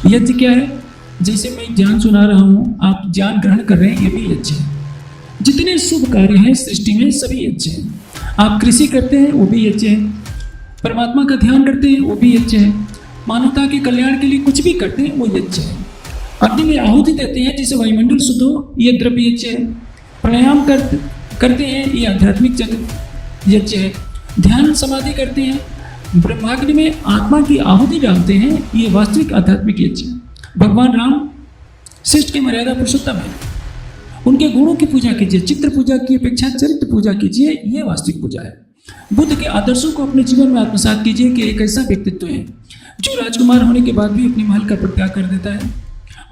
यज्ञ क्या है? जैसे मैं ज्ञान सुना रहा हूँ, आप ज्ञान ग्रहण कर रहे हैं, ये भी यज्ञ है। जितने शुभ कार्य हैं सृष्टि में सभी यज्ञ हैं। आप कृषि करते हैं वो भी यज्ञ है, परमात्मा का ध्यान करते हैं वो भी यज्ञ है, मानवता के कल्याण के लिए कुछ भी करते हैं वो यज्ञ है। अग्नि में आहुति देते हैं जिससे वायुमंडल शुद्ध हो, ये द्रव्य यज्ञ है। प्राणायाम करते हैं, ये आध्यात्मिक यज्ञ है। ध्यान समाधि करते हैं, ब्रह्माग्नि में आत्मा की आहुति डालते हैं, ये वास्तविक आध्यात्मिक यज्ञ है। भगवान राम श्रेष्ठ के मर्यादा पुरुषोत्तम है, उनके गुणों की पूजा कीजिए, चित्र पूजा की अपेक्षा चरित्र पूजा कीजिए, ये वास्तविक पूजा है। बुद्ध के आदर्शों को अपने जीवन में आत्मसात कीजिए कि एक ऐसा व्यक्तित्व है जो राजकुमार होने के बाद भी अपने महल का परित्याग कर देता है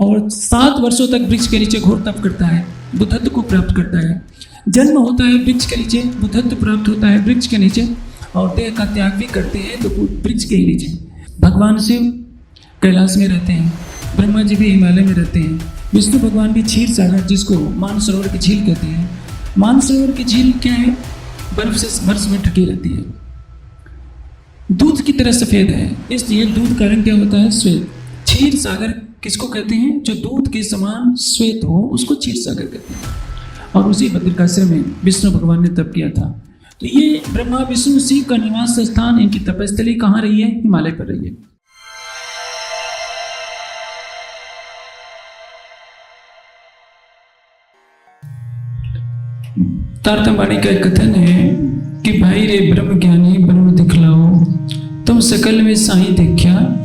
और 7 वर्षों तक वृक्ष के नीचे घोर तप करता है, बुद्धत्व को प्राप्त करता है। जन्म होता है वृक्ष के नीचे, बुद्धत्व प्राप्त होता है वृक्ष के नीचे, और देह का त्याग भी करते हैं तो वृक्ष के ही नीचे। भगवान शिव कैलाश में रहते हैं, ब्रह्मा जी भी हिमालय में रहते हैं, विष्णु भगवान भी क्षीर सागर, जिसको मानसरोवर की झील कहते हैं। मानसरोवर की झील क्या है? बर्फ से बर्फ में ढकी रहती है, दूध की तरह सफ़ेद है, इसलिए दूध का रंग क्या होता है? श्वेत। क्षीर सागर किसको कहते हैं? जो दूध के समान श्वेत हो उसको क्षीर सागर कहते हैं। और उसी बद्रिकाश्रम में विष्णु भगवान ने तप किया था। तो ये ब्रह्मा विष्णु शिव का निवास स्थान, इनकी तपस्थली कहाँ रही है? हिमालय पर रही है। तारतम्यवाणी का एक कथन है कि भाई रे ब्रह्म ज्ञानी ब्रह्म दिखलाओ, तुम सकल में साईं देखा,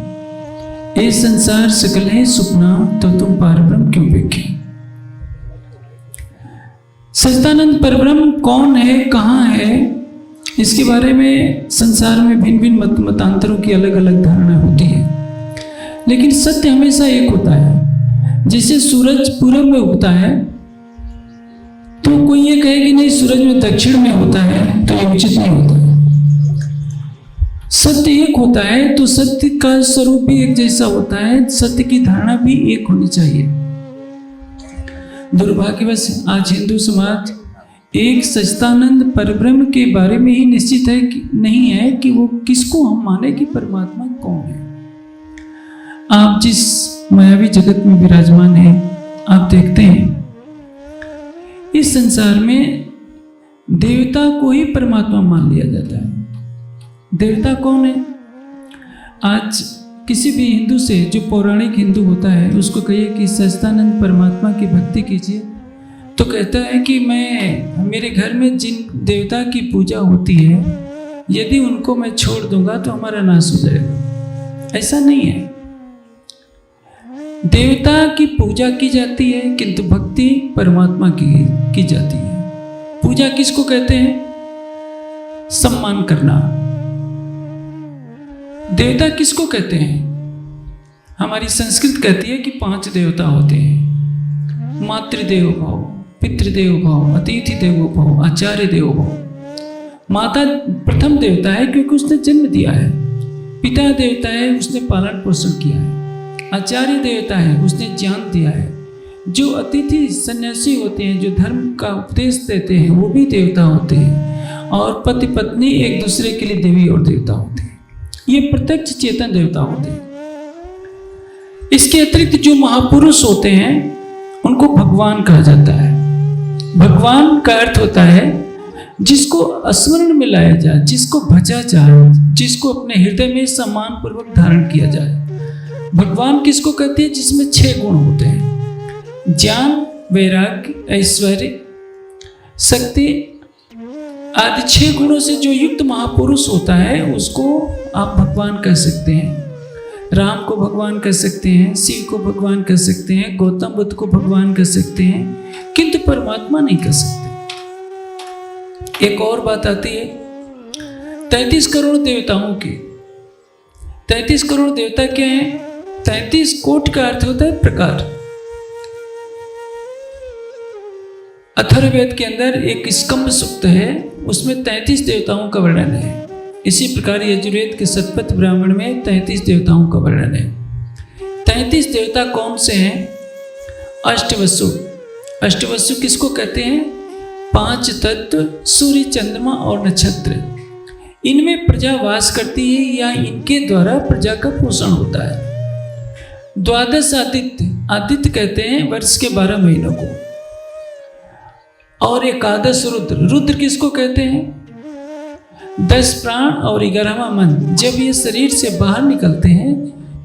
ये संसार सकल है सुपना, तो तुम पारब्रह्म क्यों देखे। सच्चिदानंद परब्रह्म कौन है, कहाँ है, इसके बारे में संसार में भिन्न भिन्न मतांतरों की अलग अलग धारणा होती है, लेकिन सत्य हमेशा एक होता है। जैसे सूरज पूरब में उगता है तो कोई ये कहे कि नहीं सूरज में दक्षिण में होता है, तो ये उचित नहीं होता है। सत्य एक होता है तो सत्य का स्वरूप भी एक जैसा होता है, सत्य की धारणा भी एक होनी चाहिए। दुर्भाग्यवश आज हिंदू समाज एक सच्चिदानंद परब्रह्म के बारे में ही निश्चित है कि नहीं है कि वो किसको हम माने कि परमात्मा कौन है। आप जिस मायावी जगत में विराजमान हैं, आप देखते हैं इस संसार में देवता को ही परमात्मा मान लिया जाता है। देवता कौन है? आज किसी भी हिंदू से, जो पौराणिक हिंदू होता है, उसको कहिए कि सच्चिदानंद परमात्मा की भक्ति कीजिए, तो कहता है कि मेरे घर में जिन देवता की पूजा होती है, यदि उनको मैं छोड़ दूंगा तो हमारा नाश हो जाएगा। ऐसा नहीं है, देवता की पूजा की जाती है किंतु भक्ति परमात्मा की जाती है। पूजा किसको कहते हैं? सम्मान करना। देवता किसको कहते हैं? हमारी संस्कृत कहती है कि 5 देवता होते हैं, मातृदेव भव, पितृदेव भव, अतिथि देवो भव, आचार्य देवो भव। माता प्रथम देवता है क्योंकि उसने जन्म दिया है, पिता देवता है उसने पालन पोषण किया है, आचार्य देवता है उसने ज्ञान दिया है, जो अतिथि सन्यासी होते हैं जो धर्म का उपदेश देते हैं वो भी देवता होते हैं, और पति पत्नी एक दूसरे के लिए देवी और देवता होते हैं। ये प्रत्यक्ष चेतन देवता होते हैं। इसके अतिरिक्त जो महापुरुष होते हैं उनको भगवान कहा जाता है। भगवान का अर्थ होता है जिसको स्मरण में लाया जाए, जिसको भजा जाए, जिसको अपने हृदय में सम्मान पूर्वक धारण किया जाए। भगवान किसको कहते हैं? जिसमें 6 गुण होते हैं, ज्ञान, वैराग्य, ऐश्वर्य, शक्ति आदि 6 गुणों से जो युक्त महापुरुष होता है उसको आप भगवान कह सकते हैं। राम को भगवान कह सकते हैं, शिव को भगवान कह सकते हैं, गौतम बुद्ध को भगवान कह सकते हैं, किंतु परमात्मा नहीं कह सकते। एक और बात आती है 33 करोड़ देवताओं की। 33 करोड़ देवता क्या है? 33 कोट का अर्थ होता है प्रकार। अथर्ववेद के अंदर एक स्कंद सूक्त है, उसमें 33 देवताओं का वर्णन है। इसी प्रकार यजुर्वेद के शतपथ ब्राह्मण में 33 देवताओं का वर्णन है। 33 देवता कौन से हैं? अष्टवसु। अष्टवसु किसको कहते हैं? 5 तत्व, सूर्य, चंद्रमा और नक्षत्र। इनमें प्रजा वास करती है या इनके द्वारा प्रजा का पोषण होता है। द्वादश आदित्य, आदित्य कहते हैं वर्ष के 12 महीनों को, और एकादश रुद्र, रुद्र किसको कहते हैं? 10 प्राण और 11वां मन। जब ये शरीर से बाहर निकलते हैं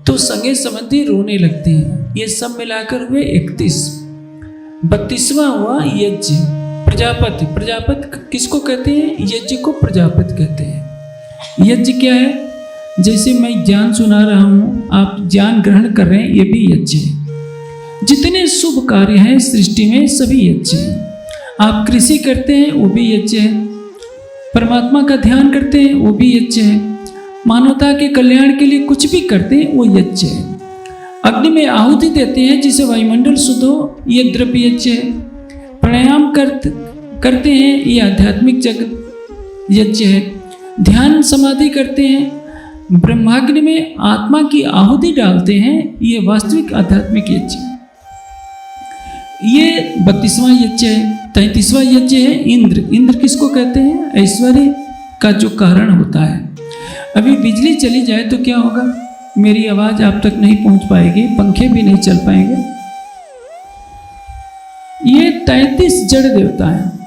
तो संगे संबंधी रोने लगते हैं। ये सब मिलाकर हुए 31। 32वां हुआ यज्ञ, प्रजापति। प्रजापति किसको कहते हैं? यज्ञ को प्रजापति कहते हैं। यज्ञ क्या है? जैसे मैं ज्ञान सुना रहा हूँ, आप ज्ञान ग्रहण कर रहे हैं, ये भी यज्ञ है। जितने शुभ कार्य हैं सृष्टि में सभी यज्ञ हैं। आप कृषि करते हैं वो भी यज्ञ है, परमात्मा का ध्यान करते हैं वो भी यज्ञ है, मानवता के कल्याण के लिए कुछ भी करते हैं वो यज्ञ है। अग्नि में आहुति देते हैं जिसे वायुमंडल शुद्ध हो, ये द्रव्य यज्ञ है। प्राणायाम करते हैं ये आध्यात्मिक जगत यज्ञ है। ध्यान समाधि करते हैं, ब्रह्माग्नि में आत्मा की आहुति डालते हैं, ये वास्तविक आध्यात्मिक यज्ञ है। ये 32वां यज्ञ है। 33वां यज्ञ है इंद्र। इंद्र किसको कहते हैं? ऐश्वर्य का जो कारण होता है। अभी बिजली चली जाए तो क्या होगा? मेरी आवाज आप तक नहीं पहुंच पाएगी, पंखे भी नहीं चल पाएंगे। ये 33 जड़ देवता है।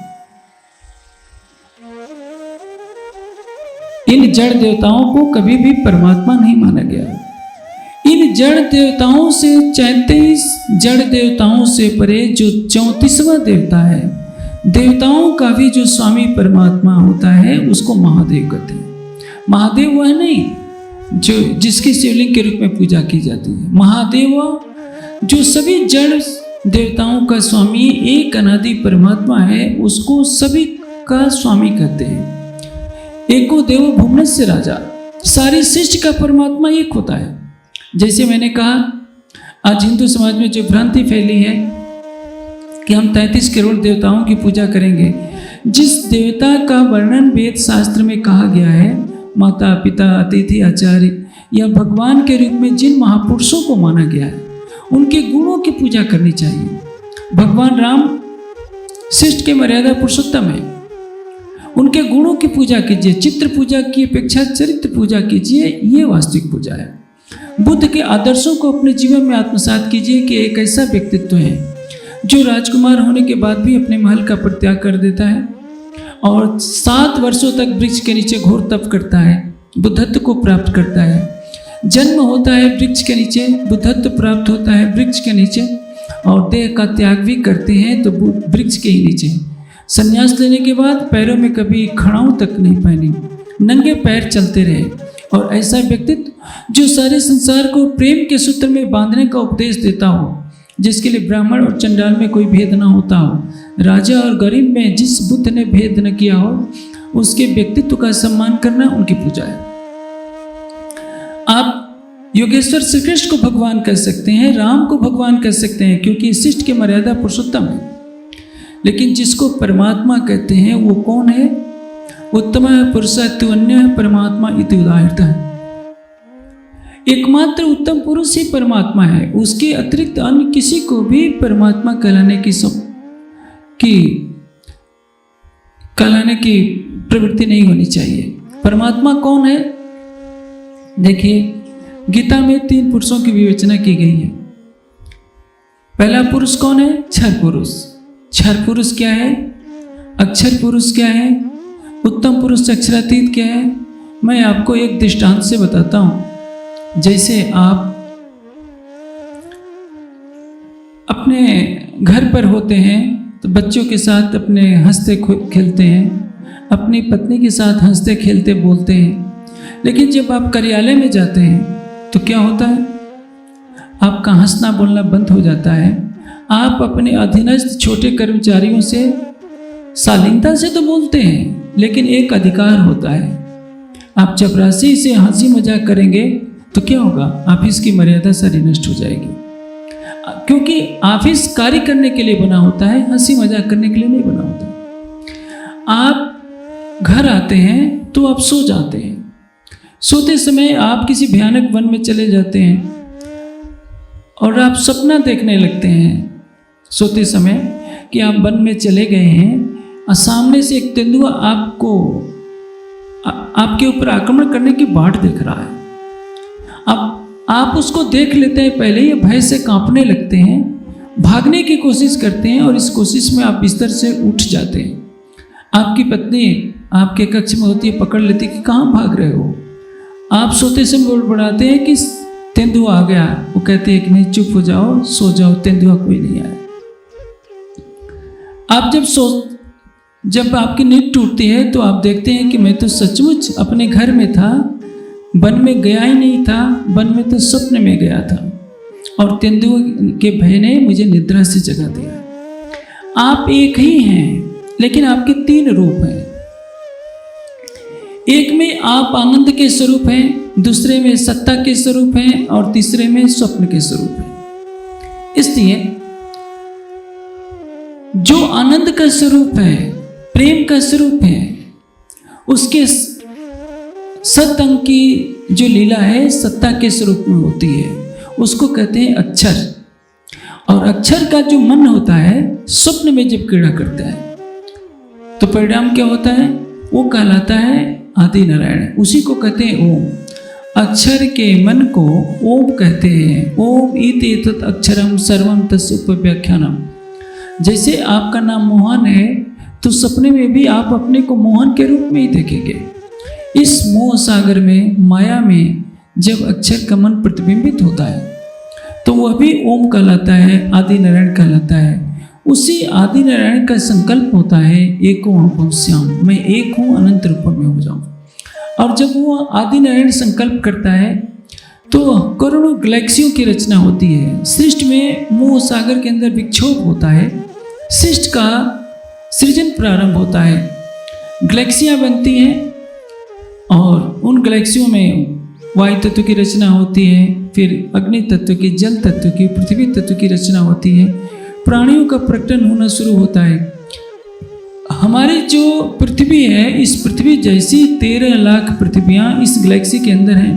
इन जड़ देवताओं को कभी भी परमात्मा नहीं माना गया। इन जड़ देवताओं से 34 जड़ देवताओं से परे जो 34वां देवता है, देवताओं का भी जो स्वामी परमात्मा होता है उसको महादेव कहते हैं। महादेव वह नहीं जो जिसकी शिवलिंग के रूप में पूजा की जाती है। महादेव जो सभी जड़ देवताओं का स्वामी एक अनादि परमात्मा है, उसको सभी का स्वामी कहते हैं। एको देवो भुवनस्य राजा, सारी सृष्टि का परमात्मा एक होता है। जैसे मैंने कहा, आज हिंदू समाज में जो भ्रांति फैली है कि हम 33 करोड़ देवताओं की पूजा करेंगे। जिस देवता का वर्णन वेद शास्त्र में कहा गया है, माता पिता अतिथि आचार्य या भगवान के रूप में जिन महापुरुषों को माना गया है, उनके गुणों की पूजा करनी चाहिए। भगवान राम सृष्टि के मर्यादा पुरुषोत्तम है, उनके गुणों की पूजा कीजिए। चित्र पूजा की अपेक्षा चरित्र पूजा कीजिए, ये वास्तविक पूजा है। बुद्ध के आदर्शों को अपने जीवन में आत्मसात कीजिए कि एक ऐसा व्यक्तित्व है जो राजकुमार होने के बाद भी अपने महल का परित्याग कर देता है और 7 वर्षों तक वृक्ष के नीचे घोर तप करता है, बुद्धत्व को प्राप्त करता है। जन्म होता है वृक्ष के नीचे, बुद्धत्व प्राप्त होता है वृक्ष के नीचे, और देह का त्याग भी करते हैं तो वृक्ष के ही नीचे। संन्यास लेने के बाद पैरों में कभी खड़ाऊं तक नहीं पहनी, नंगे पैर चलते रहे। और ऐसा व्यक्तित्व जो सारे संसार को प्रेम के सूत्र में बांधने का उपदेश देता हो, जिसके लिए ब्राह्मण और चंडाल में कोई भेद न होता हो, राजा और गरीब में जिस बुद्ध ने भेद न किया हो, उसके व्यक्तित्व का सम्मान करना उनकी पूजा है। आप योगेश्वर श्री कृष्ण को भगवान कह सकते हैं, राम को भगवान कह सकते हैं, क्योंकि सृष्टि की मर्यादा पुरुषोत्तम है। लेकिन जिसको परमात्मा कहते हैं वो कौन है? उत्तम पुरुषस्तु अन्य परमात्मा इति उदाहृतः। एकमात्र उत्तम पुरुष ही परमात्मा है, उसके अतिरिक्त अन्य किसी को भी परमात्मा कहलाने की प्रवृत्ति नहीं होनी चाहिए। परमात्मा कौन है? देखिए, गीता में 3 पुरुषों की विवेचना की गई है। पहला पुरुष कौन है? क्षर पुरुष। क्षर पुरुष क्या है? अक्षर पुरुष क्या है? उत्तम पुरुष अक्षरातीत क्या है? मैं आपको एक दृष्टांत से बताता हूँ। जैसे आप अपने घर पर होते हैं तो बच्चों के साथ अपने हंसते खेलते हैं, अपनी पत्नी के साथ हंसते खेलते बोलते हैं। लेकिन जब आप कार्यालय में जाते हैं तो क्या होता है? आपका हंसना बोलना बंद हो जाता है। आप अपने अधीनस्थ छोटे कर्मचारियों से शालीनता से तो बोलते हैं, लेकिन एक अधिकार होता है। आप चपरासी से हंसी मजाक करेंगे तो क्या होगा? ऑफिस की मर्यादा सारी नष्ट हो जाएगी, क्योंकि ऑफिस कार्य करने के लिए बना होता है, हंसी मजाक करने के लिए नहीं बना होता। आप घर आते हैं तो आप सो जाते हैं। सोते समय आप किसी भयानक वन में चले जाते हैं और आप सपना देखने लगते हैं सोते समय कि आप वन में चले गए हैं और सामने से एक तेंदुआ आपके ऊपर आक्रमण करने की बाट देख रहा है। आप आप उसको देख लेते हैं, पहले ही भय से कांपने लगते हैं, भागने की कोशिश करते हैं और इस कोशिश में आप बिस्तर से उठ जाते हैं। आपकी पत्नी आपके कक्ष में होती है, पकड़ लेती कि कहाँ भाग रहे हो। आप सोते समय बोल बढ़ाते हैं कि तेंदुआ आ गया, वो कहते हैं कि नहीं चुप हो जाओ, सो जाओ, तेंदुआ कोई नहीं आया। आप जब आपकी नींद टूटती है तो आप देखते हैं कि मैं तो सचमुच अपने घर में था, वन में गया ही नहीं था, वन में तो स्वप्न में गया था और तेंदुए के भय ने मुझे निद्रा से जगा दिया। आप एक ही हैं लेकिन आपके 3 रूप हैं। एक में आप आनंद के स्वरूप हैं, दूसरे में सत्ता के स्वरूप हैं और तीसरे में स्वप्न के स्वरूप हैं। इसलिए जो आनंद का स्वरूप है, प्रेम का स्वरूप है, उसके सत अंग की जो लीला है सत्ता के स्वरूप में होती है, उसको कहते हैं अक्षर। और अक्षर का जो मन होता है स्वप्न में जब क्रीड़ा करता है तो परिणाम क्या होता है, वो कहलाता है आदि नारायण, उसी को कहते हैं ओम। अक्षर के मन को ओम कहते हैं। ओम इति एतत् अक्षरम सर्वम तस्य उपव्याख्यानम। जैसे आपका नाम मोहन है तो सपने में भी आप अपने को मोहन के रूप में ही देखेंगे। इस मोह सागर में, माया में जब अक्षर का मन प्रतिबिंबित होता है तो वह भी ओम कहलाता है, आदि नारायण कहलाता है। उसी आदि नारायण का संकल्प होता है एको अनुपश्याम, मैं एक हूँ, अनंत रूप में हो जाऊँ। और जब वो आदि नारायण संकल्प करता है तो करोड़ों गैलेक्सियों की रचना होती है। सृष्टि में मोह सागर के अंदर विक्षोभ होता है, सृष्टि का सृजन प्रारंभ होता है, गैलेक्सियाँ बनती हैं और उन गैलेक्सियों में वायु तत्व की रचना होती है, फिर अग्नि तत्व की, जल तत्व की, पृथ्वी तत्व की रचना होती है, प्राणियों का प्रकटन होना शुरू होता है। हमारी जो पृथ्वी है, इस पृथ्वी जैसी 13 लाख पृथ्वियाँ इस गैलेक्सी के अंदर हैं,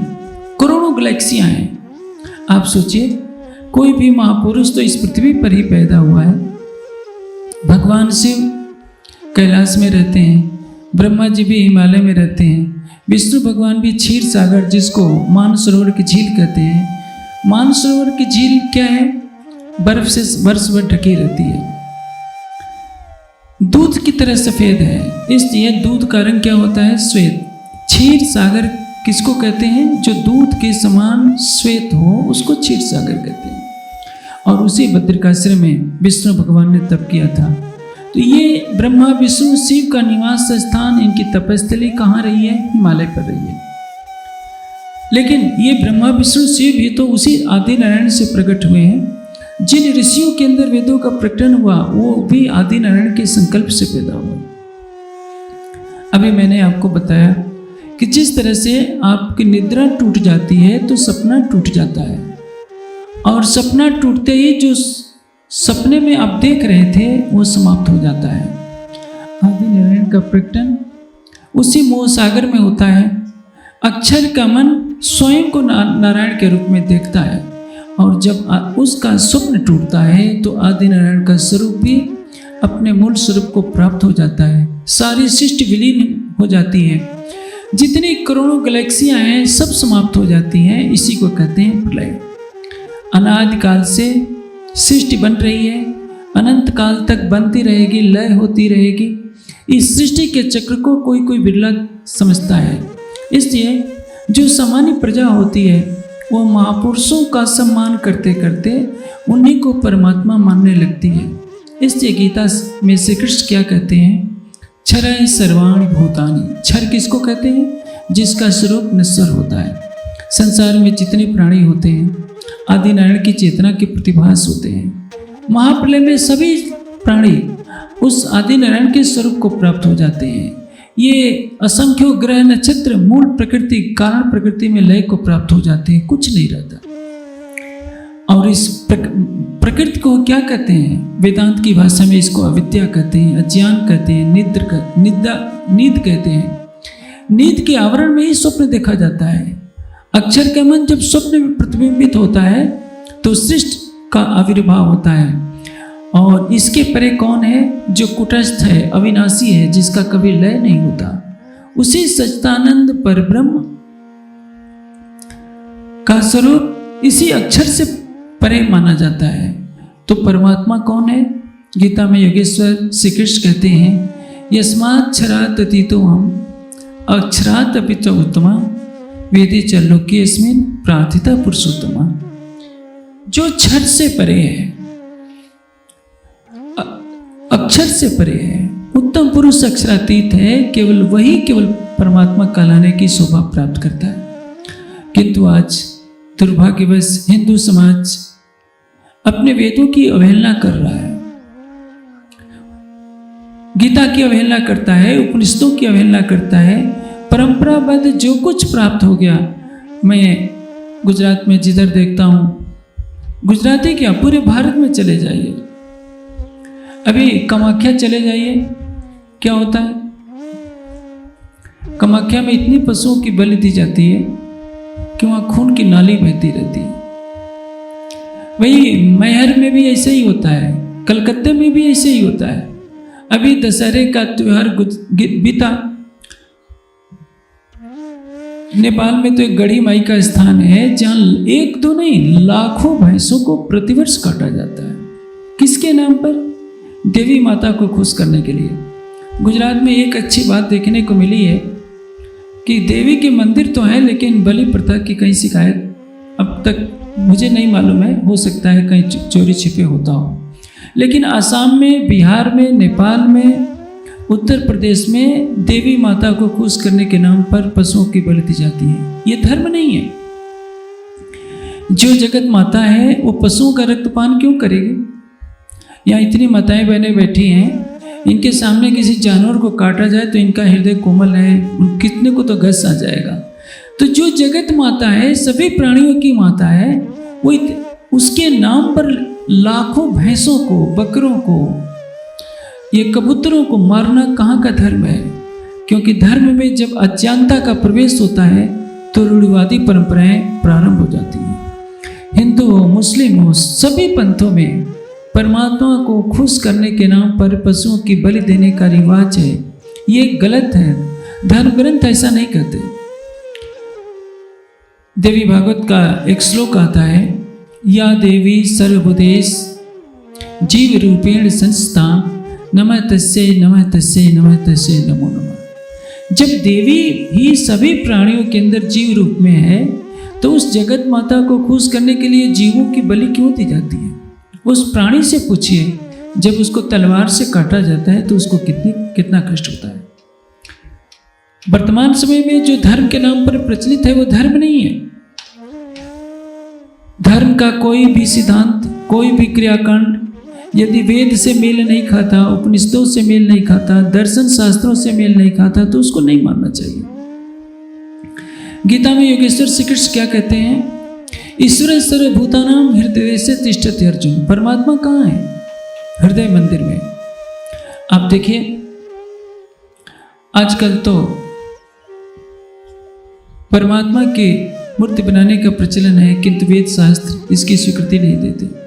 करोड़ों गैलेक्सियाँ हैं। आप सोचिए कोई भी महापुरुष तो इस पृथ्वी पर ही पैदा हुआ है। भगवान शिव कैलाश में रहते हैं, ब्रह्मा जी भी हिमालय में रहते हैं, विष्णु भगवान भी क्षीर सागर, जिसको मानसरोवर की झील कहते हैं। मानसरोवर की झील क्या है, बर्फ से वर्ष भर ढकी रहती है, दूध की तरह सफेद है, इसलिए दूध का रंग क्या होता है, श्वेत। क्षीर सागर किसको कहते हैं, जो दूध के समान श्वेत हो उसको क्षीर सागर कहते हैं। और उसी बद्रिकाश्रम में विष्णु भगवान ने तप किया था। तो ये ब्रह्मा विष्णु शिव का निवास स्थान, इनकी तपस्थली कहाँ रही है, हिमालय पर रही है। लेकिन ये ब्रह्मा विष्णु शिव भी तो उसी आदि नारायण से प्रकट हुए हैं। जिन ऋषियों के अंदर वेदों का प्रकटन हुआ वो भी आदि नारायण के संकल्प से पैदा हुआ। अभी मैंने आपको बताया कि जिस तरह से आपकी निद्रा टूट जाती है तो सपना टूट जाता है, और सपना टूटते ही जो सपने में आप देख रहे थे वो समाप्त हो जाता है। आदि नारायण का प्रकटन उसी मोह सागर में होता है। अक्षर का मन स्वयं को नारायण के रूप में देखता है, और जब उसका स्वप्न टूटता है तो आदि नारायण का स्वरूप भी अपने मूल स्वरूप को प्राप्त हो जाता है। सारी सृष्टि विलीन हो जाती है, जितनी करोड़ों गैलेक्सियां हैं सब समाप्त हो जाती हैं। इसी को कहते हैं प्रलय। अनादिकाल से सृष्टि बन रही है, अनंत काल तक बनती रहेगी, लय होती रहेगी। इस सृष्टि के चक्र को कोई कोई बिरला समझता है, इसलिए जो सामान्य प्रजा होती है वो महापुरुषों का सम्मान करते करते उन्हीं को परमात्मा मानने लगती है। इसलिए गीता में श्री कृष्ण क्या कहते हैं, क्षरय सर्वाणि भूतानि। क्षर किसको कहते हैं, जिसका स्वरूप नश्वर होता है। संसार में जितने प्राणी होते हैं आदि नारायण की चेतना के प्रतिभास होते हैं। महाप्रलय में सभी प्राणी उस आदि नारायण के स्वरूप को प्राप्त हो जाते हैं। ये असंख्यों ग्रह नक्षत्र मूल प्रकृति कारण प्रकृति में लय को प्राप्त हो जाते हैं, कुछ नहीं रहता। और इस प्रकृति को क्या कहते हैं, वेदांत की भाषा में इसको अविद्या कहते हैं, अज्ञान कहते हैं, नींद कहते हैं। नींद के आवरण में ही स्वप्न देखा जाता है। अक्षर का मन जब स्वप्न में प्रतिबिंबित होता है तो सृष्टि का आविर्भाव होता है। और इसके परे कौन है, जो कुटस्थ है, अविनाशी है, जिसका कभी लय नहीं होता। उसी सच्चिदानंद परब्रह्म का स्वरूप इसी अक्षर से परे माना जाता है। तो परमात्मा कौन है? गीता में योगेश्वर श्री कृष्ण कहते हैं, यस्माक्षरात् अतीतो हम अक्षरात् अपि च उत्तमा वेदे च लोकेऽस्मिन् प्रार्थिता पुरुषोत्तमा। जो क्षर से परे है, अक्षर से परे है, उत्तम पुरुष अक्षरातीत है, केवल वही केवल परमात्मा कहलाने की शोभा प्राप्त करता है। किंतु आज दुर्भाग्यवश हिंदू समाज अपने वेदों की अवहेलना कर रहा है, गीता की अवहेलना करता है, उपनिषदों की अवहेलना करता है। परंपराबद्ध जो कुछ प्राप्त हो गया, मैं गुजरात में जिधर देखता हूँ, गुजराती क्या पूरे भारत में चले जाइए, अभी कामाख्या चले जाइए, क्या होता है? कामाख्या में इतनी पशुओं की बलि दी जाती है कि वहाँ खून की नाली बहती रहती है। वही मैहर में भी ऐसे ही होता है, कलकत्ते में भी ऐसे ही होता है। अभी दशहरे का त्योहार बीता, नेपाल में तो एक गढ़ी माई का स्थान है जहाँ एक दो नहीं लाखों भैंसों को प्रतिवर्ष काटा जाता है। किसके नाम पर? देवी माता को खुश करने के लिए। गुजरात में एक अच्छी बात देखने को मिली है कि देवी के मंदिर तो है, लेकिन बलि प्रथा की कहीं शिकायत अब तक मुझे नहीं मालूम है, हो सकता है कहीं चोरी छिपे होता हो। लेकिन आसाम में, बिहार में, नेपाल में, उत्तर प्रदेश में देवी माता को खुश करने के नाम पर पशुओं की बलि दी जाती है। ये धर्म नहीं है। जो जगत माता है वो पशुओं का रक्तपान क्यों करेगी? यहाँ इतनी माताएं बहनें बैठी हैं, इनके सामने किसी जानवर को काटा जाए तो इनका हृदय कोमल है, कितने को तो गस आ जाएगा। तो जो जगत माता है, सभी प्राणियों की माता है, वो उसके नाम पर लाखों भैंसों को, बकरों को, ये कबूतरों को मारना कहाँ का धर्म है? क्योंकि धर्म में जब अज्ञानता का प्रवेश होता है तो रूढ़िवादी परंपराएं प्रारंभ हो जाती हैं। हिंदू हो, मुस्लिम हो, सभी पंथों में परमात्मा को खुश करने के नाम पर पशुओं की बलि देने का रिवाज है। ये गलत है, धर्म ग्रंथ ऐसा नहीं कहते। देवी भागवत का एक श्लोक आता है, या देवी सर्वभूतेष जीव रूपेण संस्था नमः तस्यै नमः तस्यै नमः तस्यै नमो नमः। जब देवी ही सभी प्राणियों के अंदर जीव रूप में है तो उस जगत माता को खुश करने के लिए जीवों की बलि क्यों दी जाती है? उस प्राणी से पूछिए, जब उसको तलवार से काटा जाता है तो उसको कितना कष्ट होता है। वर्तमान समय में जो धर्म के नाम पर प्रचलित है वो धर्म नहीं है। धर्म का कोई भी सिद्धांत, कोई भी क्रियाकांड यदि वेद से मेल नहीं खाता, उपनिषदों से मेल नहीं खाता, दर्शन शास्त्रों से मेल नहीं खाता तो उसको नहीं मानना चाहिए। गीता में योगेश्वर श्री कृष्ण क्या कहते हैं? ईश्वर सर्वभूतानां हृदय से तिष्ठति अर्जुन। परमात्मा कहाँ है? हृदय मंदिर में। आप देखिए, आजकल तो परमात्मा की मूर्ति बनाने का प्रचलन है, किंतु वेद शास्त्र इसकी स्वीकृति नहीं देते।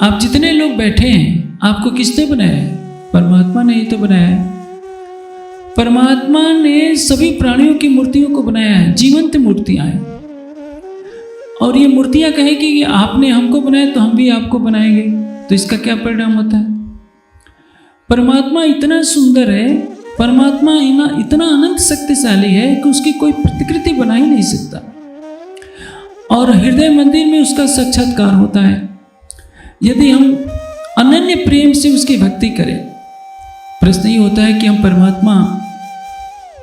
आप जितने लोग बैठे हैं, आपको किसने बनाया है? परमात्मा ने ही तो बनाया है। परमात्मा ने सभी प्राणियों की मूर्तियों को बनाया है, जीवंत मूर्तियां हैं। और ये मूर्तियां कहेगी कि आपने हमको बनाया तो हम भी आपको बनाएंगे, तो इसका क्या परिणाम होता है? परमात्मा इतना सुंदर है, परमात्मा इतना अनंत शक्तिशाली है कि उसकी कोई प्रतिकृति बना ही नहीं सकता। और हृदय मंदिर में उसका साक्षात्कार होता है। यदि हम अनन्य प्रेम से उसकी भक्ति करें, प्रश्न ये होता है कि हम परमात्मा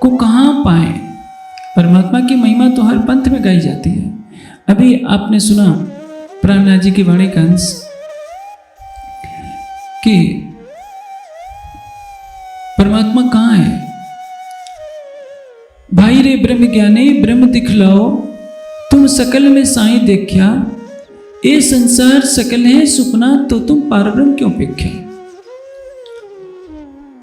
को कहाँ पाएं? परमात्मा की महिमा तो हर पंथ में गाई जाती है। अभी आपने सुना प्राणनाथ जी की वाणी का अंश कि परमात्मा कहाँ है? भाई रे ब्रह्म ज्ञानी ब्रह्म दिखलाओ, तुम सकल में साई देखा, ये संसार सकल है सुपना, तो तुम पारब्रह्म क्यों पेख्या।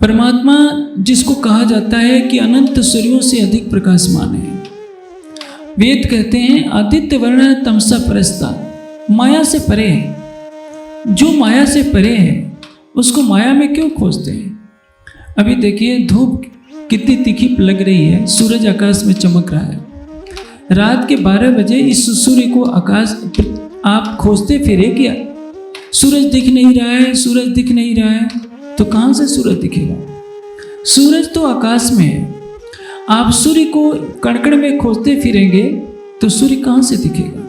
परमात्मा जिसको कहा जाता है कि अनंत सूर्यों से अधिक प्रकाशमान है। वेद कहते हैं आदित्य वर्ण तमसा परस्ता, माया से परे है। जो माया से परे है उसको माया में क्यों खोजते हैं? अभी देखिए धूप कितनी तीखी लग रही है, सूरज आकाश में चमक रहा है, रात के 12 बजे इस सूर्य को आकाश आप खोजते फिरे क्या? सूरज दिख नहीं रहा है, सूरज दिख नहीं रहा है, तो कहाँ से सूरज दिखेगा? सूरज तो आकाश में है। आप सूर्य को कण में खोजते फिरेंगे तो सूर्य कहाँ से दिखेगा?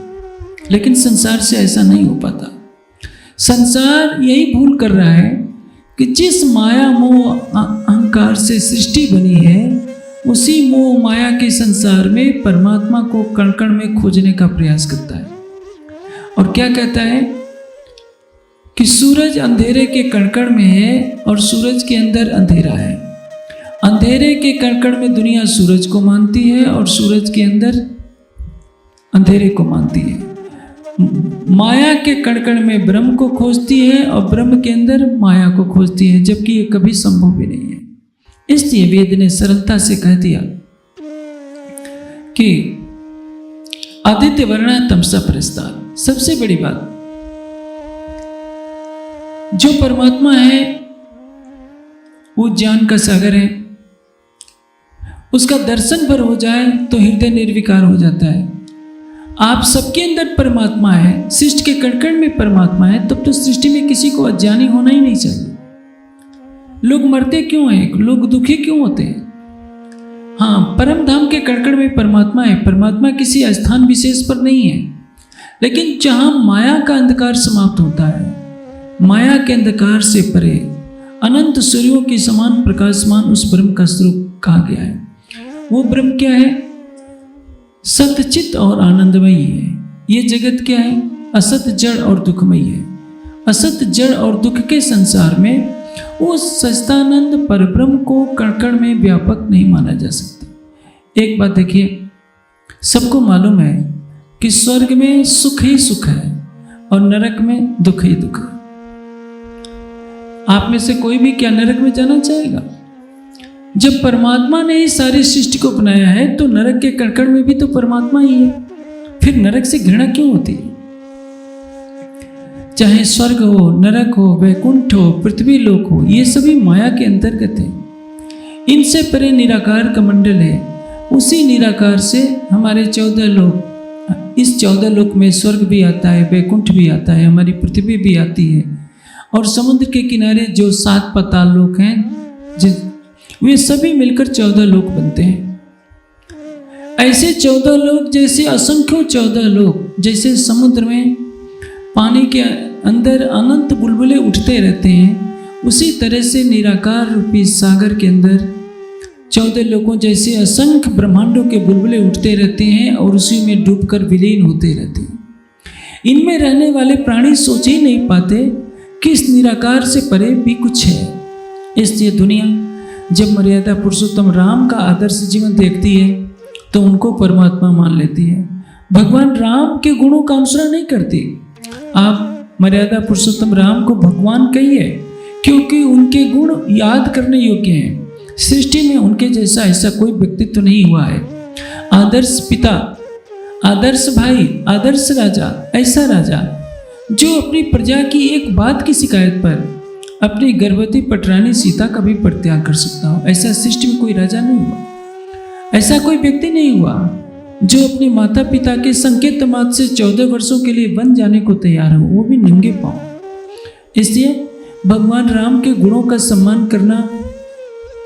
लेकिन संसार से ऐसा नहीं हो पाता। संसार यही भूल कर रहा है कि जिस माया मोह अहंकार से सृष्टि बनी है, उसी मोह माया के संसार में परमात्मा को कण कण में खोजने का प्रयास करता है। और क्या कहता है कि सूरज अंधेरे के कण कण में है और सूरज के अंदर अंधेरा है। अंधेरे के कण कण में दुनिया सूरज को मानती है और सूरज के अंदर अंधेरे को मानती है। माया के कण कण में ब्रह्म को खोजती है और ब्रह्म के अंदर माया को खोजती है, जबकि ये कभी संभव भी नहीं है। इसलिए वेद ने सरलता से कह दिया कि आदित्य वर्णा तमसा प्रस्तार। सबसे बड़ी बात, जो परमात्मा है वो ज्ञान का सागर है। उसका दर्शन भर हो जाए तो हृदय निर्विकार हो जाता है। आप सबके अंदर परमात्मा है, सृष्टि के कण कण में परमात्मा है, तब तो सृष्टि में किसी को अज्ञानी होना ही नहीं चाहिए। लोग मरते क्यों हैं? लोग दुखी क्यों होते हैं? हाँ, परम धाम के कण कण में परमात्मा है। परमात्मा किसी स्थान विशेष पर नहीं है, लेकिन जहां माया का अंधकार समाप्त होता है, माया के अंधकार से परे अनंत सूर्यों के समान प्रकाशमान उस ब्रह्म का स्वरूप कहा गया है। वो ब्रह्म क्या है? सतचित और आनंदमयी है। ये जगत क्या है? असत, जड़ और दुखमयी है। असत, जड़ और दुख के संसार में उस सच्चिदानंद परब्रह्म को कण कण में व्यापक नहीं माना जा सकता। एक बात देखिए, सबको मालूम है कि स्वर्ग में सुख ही सुख है और नरक में दुख ही दुख है। आप में से कोई भी क्या नरक में जाना चाहेगा? जब परमात्मा ने इस सारी सृष्टि को बनाया है तो नरक के कण कण में भी तो परमात्मा ही है। फिर नरक से घृणा क्यों होती है? चाहे स्वर्ग हो, नरक हो, वैकुंठ हो, पृथ्वी लोक हो, ये सभी माया के अंतर्गत है। इनसे परे निराकार का मंडल है। उसी निराकार से हमारे 14 लोक, इस 14 लोक में स्वर्ग भी आता है, वैकुंठ भी आता है, हमारी पृथ्वी भी आती है, और समुद्र के किनारे जो 7 पाताल लोक हैं, वे सभी मिलकर 14 लोक बनते हैं। ऐसे 14 लोक जैसे असंख्यों 14 लोक, जैसे समुद्र में पानी के अंदर अनंत बुलबुले उठते रहते हैं, उसी तरह से निराकार रूपी सागर के अंदर 14 लोकों जैसे असंख्य ब्रह्मांडों के बुलबुले उठते रहते हैं और उसी में डूबकर विलीन होते रहते हैं। इनमें रहने वाले प्राणी सोच ही नहीं पाते कि इस निराकार से परे भी कुछ है। इसलिए दुनिया जब मर्यादा पुरुषोत्तम राम का आदर्श जीवन देखती है तो उनको परमात्मा मान लेती है। भगवान राम के गुणों का अनुसरण नहीं करती। आप मर्यादा पुरुषोत्तम राम को भगवान कहिए, क्योंकि उनके गुण याद करने योग्य हैं। सृष्टि में उनके जैसा ऐसा कोई व्यक्तित्व तो नहीं हुआ है। आदर्श पिता, आदर्श भाई, आदर्श राजा, ऐसा राजा जो अपनी प्रजा की एक बात की शिकायत पर अपनी गर्भवती पटरानी सीता का भी परित्याग कर सकता हो, ऐसा सृष्टि में कोई राजा नहीं हुआ। ऐसा कोई व्यक्ति नहीं हुआ जो अपने माता पिता के संकेत मात्र से 14 वर्षों के लिए वन जाने को तैयार हो, वो भी नंगे पांव। इसलिए भगवान राम के गुणों का सम्मान करना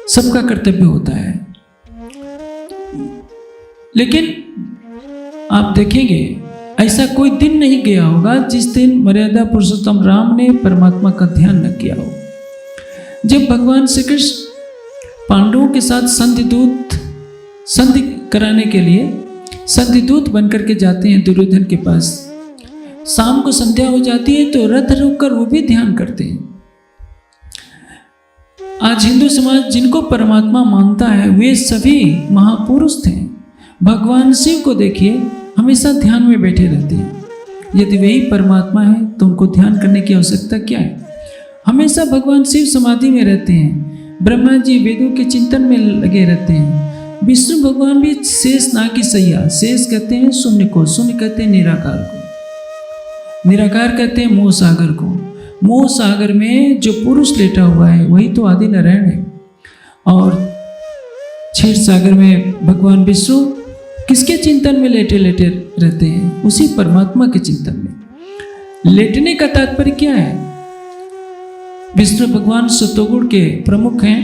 सबका कर्तव्य होता है। लेकिन आप देखेंगे ऐसा कोई दिन नहीं गया होगा जिस दिन मर्यादा पुरुषोत्तम राम ने परमात्मा का ध्यान न किया हो। जब भगवान श्री कृष्ण पांडवों के साथ संधि कराने के लिए संधिदूत बनकर के जाते हैं दुर्योधन के पास, शाम को संध्या हो जाती है तो रथ रोककर वो भी ध्यान करते हैं। आज हिंदू समाज जिनको परमात्मा मानता है वे सभी महापुरुष थे। भगवान शिव को देखिए, हमेशा ध्यान में बैठे रहते हैं। यदि वही परमात्मा है तो उनको ध्यान करने की आवश्यकता क्या है? हमेशा भगवान शिव समाधि में रहते हैं। ब्रह्मा जी वेदों के चिंतन में लगे रहते हैं। विष्णु भगवान भी शेष ना की सैया, शेष कहते हैं शून्य को, शून्य कहते हैं निराकार को, निराकार कहते हैं मोह सागर को। मोह सागर में जो पुरुष लेटा हुआ है वही तो आदि नारायण है। और क्षीर सागर में भगवान विष्णु किसके चिंतन में लेटे लेटे रहते हैं? उसी परमात्मा के चिंतन में। लेटने का तात्पर्य क्या है? विष्णु भगवान सतोगुण के प्रमुख हैं,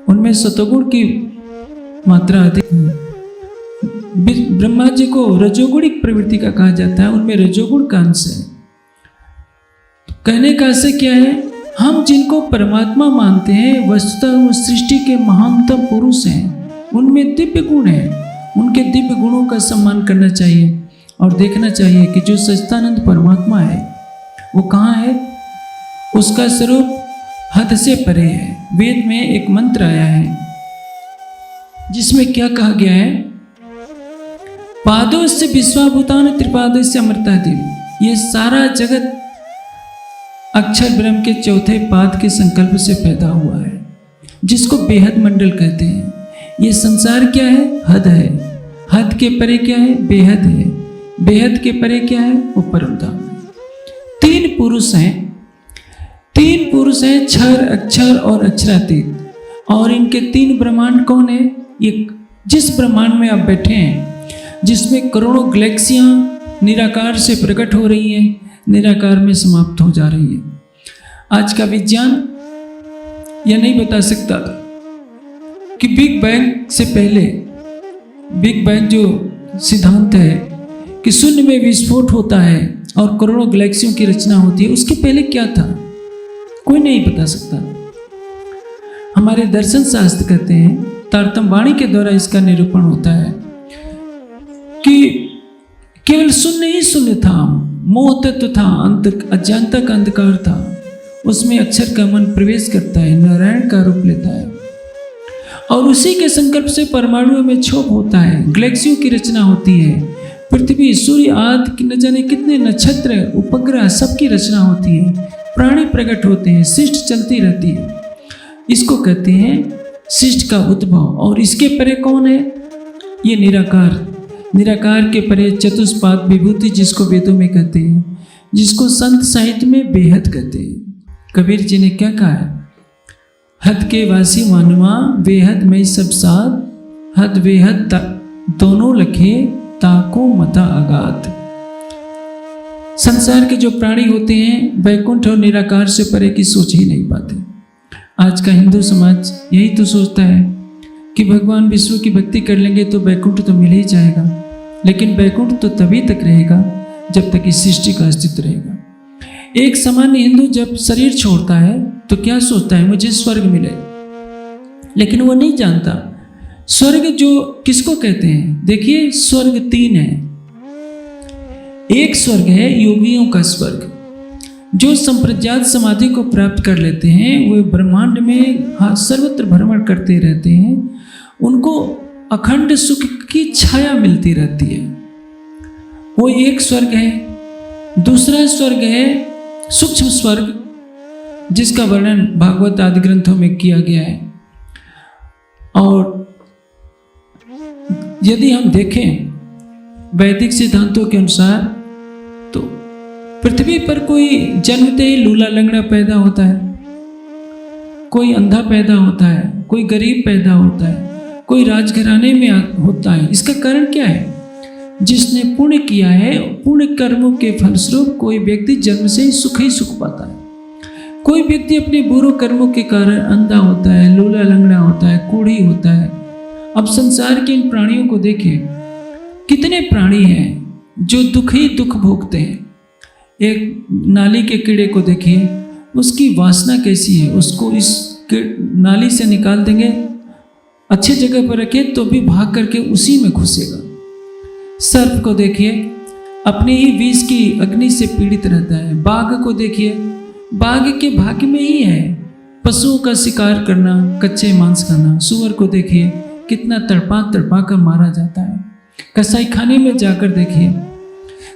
उनमें सतोगुण की मात्रा अधिक है। ब्रह्मा जी को रजोगुणिक प्रवृत्ति का कहा जाता है, उनमें रजोगुण का अंश है। कहने का आशय क्या है? हम जिनको परमात्मा मानते हैं वस्तुतः वो सृष्टि के महानतम पुरुष हैं, उनमें दिव्य गुण हैं। उनके दिव्य गुणों का सम्मान करना चाहिए और देखना चाहिए कि जो सच्चिदानंद परमात्मा है वो कहाँ है। उसका स्वरूप हद से परे है। वेद में एक मंत्र आया है जिसमें क्या कहा गया है? पादों से विश्वाभूतान त्रिपादों से अमृतादिव। ये सारा जगत अक्षर ब्रह्म के चौथे पाद के संकल्प से पैदा हुआ है, जिसको बेहद मंडल कहते हैं। ये संसार क्या है? हद है। हद के परे क्या है? बेहद है। बेहद के परे क्या है? वो परम धाम है। तीन पुरुष हैं, तीन पुरुष हैं, क्षर, अक्षर और अक्षरातीत। और इनके तीन ब्रह्मांड कौन है? ये जिस ब्रह्मांड में आप बैठे हैं, जिसमें करोड़ों गैलेक्सियां निराकार से प्रकट हो रही हैं, निराकार में समाप्त हो जा रही है। आज का विज्ञान यह नहीं बता सकता कि बिग बैंग से पहले, बिग बैंग जो सिद्धांत है कि शून्य में विस्फोट होता है और करोड़ों गैलेक्सियों की रचना होती है, उसके पहले क्या था कोई नहीं बता सकता। हमारे दर्शन शास्त्र कहते हैं, तारतम्य वाणी के द्वारा इसका निरूपण होता है कि केवल शून्य ही शून्य था, मोह तत्व था, अज्ञानता का अंधकार था। उसमें अक्षर का मन प्रवेश करता है, नारायण का रूप लेता है और उसी के संकल्प से परमाणुओं में क्षोभ होता है, गैलेक्सियों की रचना होती है। पृथ्वी, सूर्य आदि न जाने कितने नक्षत्र, उपग्रह, सबकी रचना होती है। प्राणी प्रकट होते हैं, सृष्टि चलती रहती है। इसको कहते हैं सृष्टि का उद्भव। और इसके परे कौन है? ये निराकार। निराकार के परे चतुष्पाद विभूति, जिसको वेदों में कहते हैं, जिसको संत साहित्य में बेहद कहते हैं। कबीर जी ने क्या कहा है? हद के वासी मानवा बेहद में सब साथ, हद बेहद दोनों लखे ताको मता आगात। संसार के जो प्राणी होते हैं वैकुंठ और निराकार से परे की सोच ही नहीं पाते। आज का हिंदू समाज यही तो सोचता है कि भगवान विष्णु की भक्ति कर लेंगे तो वैकुंठ तो मिल ही जाएगा, लेकिन वैकुंठ तो तभी तक रहेगा जब तक इस सृष्टि का अस्तित्व रहेगा। एक सामान्य हिंदू जब शरीर छोड़ता है तो क्या सोचता है? मुझे स्वर्ग मिले, लेकिन वो नहीं जानता स्वर्ग जो किसको कहते हैं। देखिए, स्वर्ग तीन है। एक स्वर्ग है योगियों का स्वर्ग, जो संप्रज्ञात समाधि को प्राप्त कर लेते हैं, वे ब्रह्मांड में सर्वत्र भ्रमण करते रहते हैं, उनको अखंड सुख की छाया मिलती रहती है। वो एक स्वर्ग है। दूसरा स्वर्ग है सूक्ष्म स्वर्ग, जिसका वर्णन भागवत आदि ग्रंथों में किया गया है। और यदि हम देखें वैदिक सिद्धांतों के अनुसार तो पृथ्वी पर कोई जन्मते ही लूला लंगड़ा पैदा होता है, कोई अंधा पैदा होता है, कोई गरीब पैदा होता है, कोई राजघराने में होता है। इसका कारण क्या है? जिसने पुण्य किया है, पुण्य कर्मों के फलस्वरूप कोई व्यक्ति जन्म से ही सुख पाता है। कोई व्यक्ति अपने बुरे कर्मों के कारण अंधा होता है, लूला लंगड़ा होता है, कोढ़ी होता है। अब संसार के इन प्राणियों को देखिए, कितने प्राणी हैं जो दुख ही दुख भोगते हैं। एक नाली के कीड़े को देखिए, उसकी वासना कैसी है। उसको इस नाली से निकाल देंगे, अच्छी जगह पर रखे तो भी भाग करके उसी में घुसेगा। सर्प को देखिए, अपने ही विष की अग्नि से पीड़ित रहता है। बाघ को देखिए, बाघ के भाग्य में ही है पशुओं का शिकार करना, कच्चे मांस खाना। सुअर को देखिए, कितना तड़पा कर मारा जाता है। कसाई खाने में जाकर देखिए,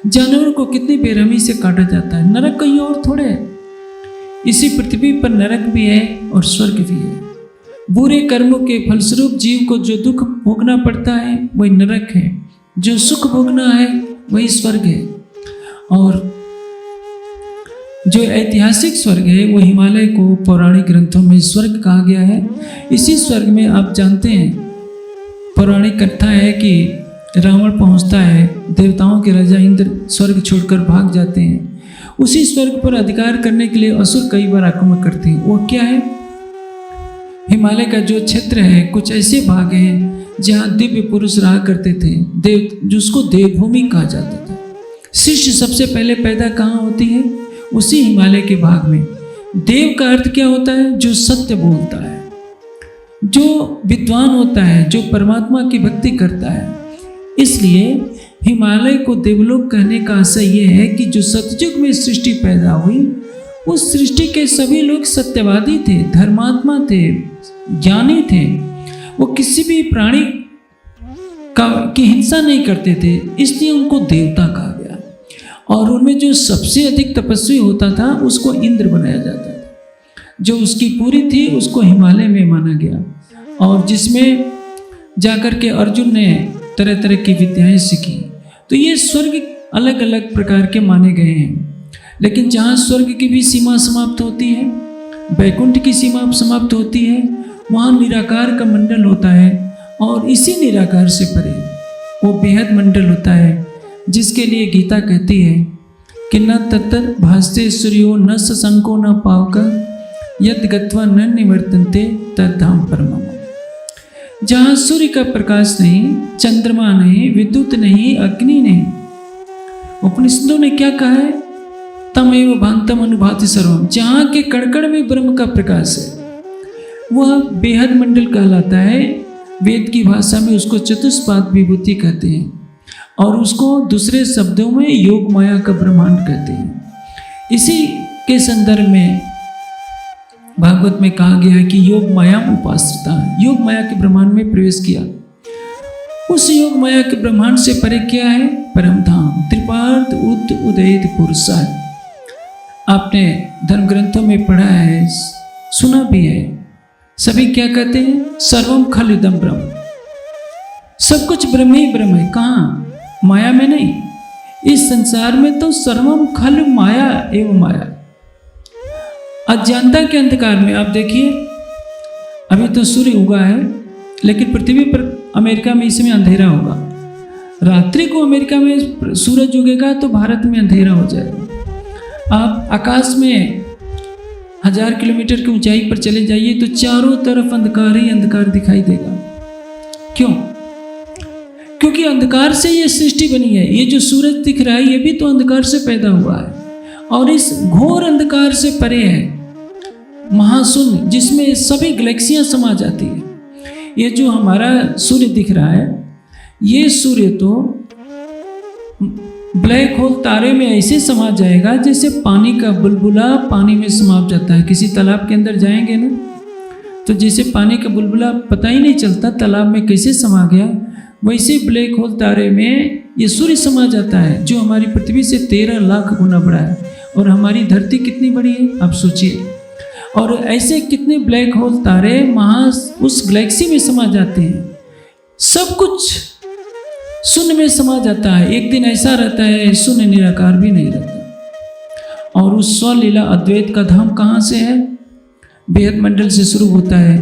जानवर को कितनी बेरहमी से काटा जाता है। नरक कहीं और थोड़े है। इसी पृथ्वी पर नरक भी है और स्वर्ग भी है। बुरे कर्मों के फलस्वरूप जीव को जो दुख भोगना पड़ता है वही नरक है, जो सुख भोगना है वही स्वर्ग है। और जो ऐतिहासिक स्वर्ग है वो हिमालय को पौराणिक ग्रंथों में स्वर्ग कहा गया है। इसी स्वर्ग में आप जानते हैं, पौराणिक कथा है कि रावण पहुंचता है, देवताओं के राजा इंद्र स्वर्ग छोड़कर भाग जाते हैं। उसी स्वर्ग पर अधिकार करने के लिए असुर कई बार आक्रमण करते हैं। वो क्या है? हिमालय का जो क्षेत्र है, कुछ ऐसे भाग हैं जहाँ दिव्य पुरुष रहा करते थे, देव, जिसको देवभूमि कहा जाता था। सृष्टि सबसे पहले पैदा कहाँ होती है? उसी हिमालय के भाग में। देव का अर्थ क्या होता है? जो सत्य बोलता है, जो विद्वान होता है, जो परमात्मा की भक्ति करता है। इसलिए हिमालय को देवलोक कहने का आशय यह है कि जो सतयुग में सृष्टि पैदा हुई, उस सृष्टि के सभी लोग सत्यवादी थे, धर्मात्मा थे, ज्ञानी थे। वो किसी भी प्राणी की हिंसा नहीं करते थे, इसलिए उनको देवता कहा गया। और उनमें जो सबसे अधिक तपस्वी होता था उसको इंद्र बनाया जाता था। जो उसकी पूरी थी उसको हिमालय में माना गया, और जिसमें जाकर के अर्जुन ने तरह तरह की विद्याएं सीखी। तो ये स्वर्ग अलग अलग प्रकार के माने गए हैं। लेकिन जहाँ स्वर्ग की भी सीमा समाप्त होती है, वैकुंठ की सीमा समाप्त होती है, वहाँ निराकार का मंडल होता है। और इसी निराकार से परे वो बेहद मंडल होता है, जिसके लिए गीता कहती है कि न तत्तर भास्ते सूर्यो न सशंको न पावक यद गत्वा न निवर्तन्ते तद्धाम परमम्। जहाँ सूर्य का प्रकाश नहीं, चंद्रमा नहीं, विद्युत नहीं, अग्नि नहीं। उपनिषदों ने क्या कहा है? तमेव भान्तम अनुभाति सर्वम। जहाँ के कड़कड़ में ब्रह्म का प्रकाश है, वह बेहद मंडल कहलाता है। वेद की भाषा में उसको चतुष्पाद विभूति कहते हैं, और उसको दूसरे शब्दों में योग माया का ब्रह्मांड कहते हैं। इसी के संदर्भ में भागवत में कहा गया है कि योग माया उपाश्रिता, योग माया के ब्रह्मांड में प्रवेश किया। उस योग माया के ब्रह्मांड से परे क्या है? परम धाम, त्रिपार्थ उदयित पुरुषा। आपने धर्म ग्रंथों में पढ़ा है, सुना भी है। सभी क्या कहते हैं? सर्वम खल इदम ब्रह्म। सब कुछ ब्रह्म ही ब्रह्म है। कहाँ? माया में नहीं। इस संसार में तो सर्वम खल माया एवं माया। अज्ञानता के अंधकार में आप देखिए, अभी तो सूर्य उगा है, लेकिन पृथ्वी पर अमेरिका में इस समय अंधेरा होगा। रात्रि को अमेरिका में सूरज उगेगा तो भारत में अंधेरा हो जाएगा। आप आकाश में 1000 किलोमीटर की ऊंचाई पर चले जाइए तो चारों तरफ अंधकार ही अंधकार दिखाई देगा। क्यों? क्योंकि अंधकार से ये सृष्टि बनी है। ये जो सूरज दिख रहा है, ये भी तो अंधकार से पैदा हुआ है, और इस घोर अंधकार से परे है महाशून्य, जिसमें सभी गैलेक्सियां समा जाती है। ये जो हमारा सूर्य दिख रहा है, ये सूर्य तो ब्लैक होल तारे में ऐसे समा जाएगा जैसे पानी का बुलबुला पानी में समा जाता है। किसी तालाब के अंदर जाएंगे ना, तो जैसे पानी का बुलबुला पता ही नहीं चलता तालाब में कैसे समा गया, वैसे ब्लैक होल तारे में ये सूर्य समा जाता है, जो हमारी पृथ्वी से 13 लाख गुना बड़ा है। और हमारी धरती कितनी बड़ी है आप सोचिए। और ऐसे कितने ब्लैक होल तारे उस गैलेक्सी में समा जाते हैं। सब कुछ शून्य में समा जाता है। एक दिन ऐसा रहता है शून्य निराकार भी नहीं रहता। और उस स्वलीला अद्वैत का धाम कहाँ से है? बेहद मंडल से शुरू होता है।